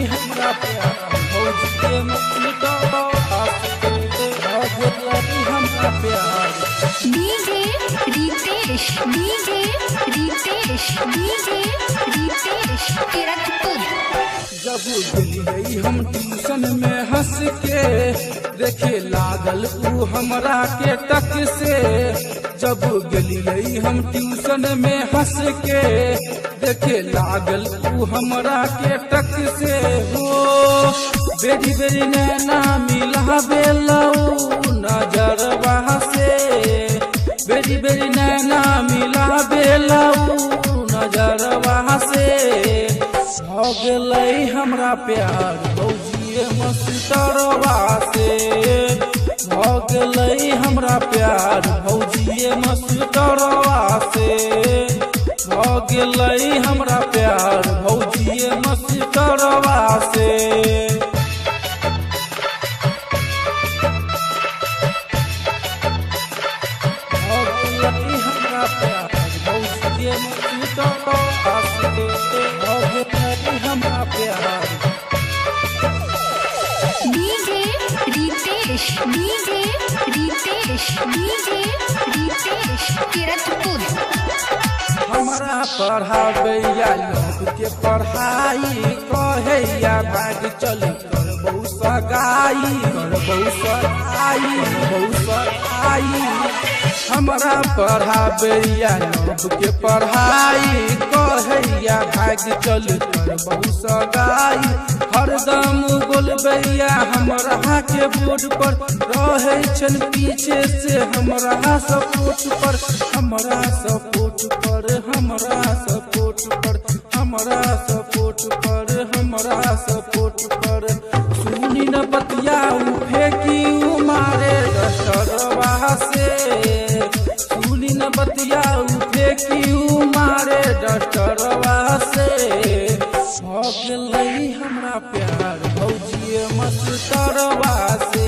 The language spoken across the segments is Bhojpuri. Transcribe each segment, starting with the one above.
हमरा प्यार भौजी के मस्ती हमरा प्यार डीजे रितेश किरतपुर। जब गेली हम ट्यूशन में हंस के देखे लागल ऊ हमरा के तक से। जब गेली हम ट्यूशन में हंस के देखे लागल ऊ हमरा के तक से। हो बेरी बेरी नैना मिलावे लऊ नजरवा से। बेरी बेरी नैना मिलावे लऊ नजरवा से। हो गेलै हमरा प्यार भौजिए मस्टरवा से। हो गेलै हमरा प्यार भौजिए मस्टरवा से। हो गेलै हमरा प्यार भौजिए मस्टरवा से। हो गेलै हमरा प्यार भौजिए मस्टरवा से। हो गेलै हमरा प्यार डीजे रितेश किरतपुर। हमरा पढ़ाबैया लोग के पढ़ाई कहैया भाग चल करबौ सगाई हमरा पढ़ाबैया लोग के पढ़ाई कहैया भाग चल करबौ सगाई। हरदम बोलबैया हमरा के बोर्ड पर रहे छन पीछे से हमरा सपोर्ट पर। हमरा सपोर्ट पर हमरा सपोर्ट पर हमरा सपोर्ट पर हमरा सपोर्ट पर। सुनी न बतिया उ फेंकी उ मारे डस्टरवा से। सुनी न बतिया उ फेंकी उ मारे डस्टरवा से। हो गेलै हमरा प्यार भौजिए मस्टरवा से।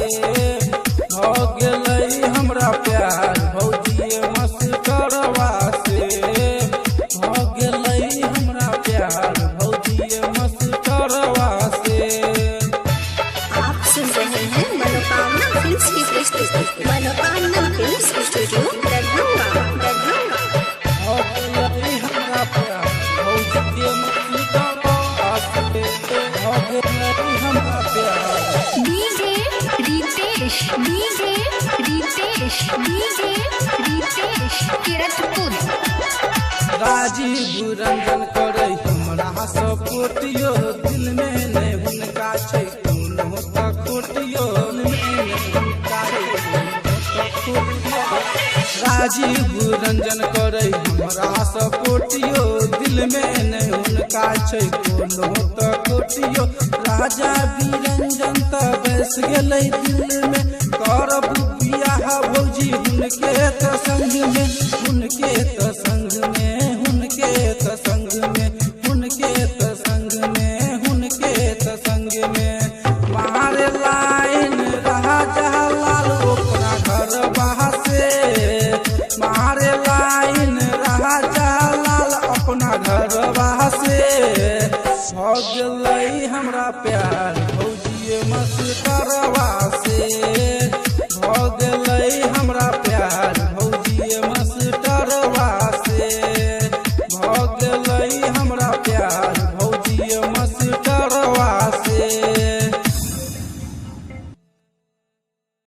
हो गेलै हमरा प्यार भौजिए मस्टरवा से। हो गेलै हमरा प्यार भौजिए मस्टरवा से। आप सुन रहे हैं मनोकामना फिल्म्स की प्रस्तुति मनोकामना फिल्म्स स्टूडियो दरभंगा। हो गेलै हमरा प्यार भौजिए मस्टरवा से। हो गेलै हमरा प्यार डीजे रितेश किरतपुर। राजीव रंजन करे हमरा सपोर्टियो दिल में नहीं हुनका छै कोनो खोटियो। राजीव रंजन करे हमरा सपोर्टियो दिल में नहीं हुनका छै कोनो खोटियो। राजा बिरंजन त बस गेलै दिल में करब बियाह भौजी हुनके त संग में हुनके त संग में हुनके त संग में हुनके त संग में हुनके त संग में। मारे लाइन राजा लाल ओकरा घर से। मारे लाइन राजा लाल अपना घर से। हो गेलै हमरा प्यार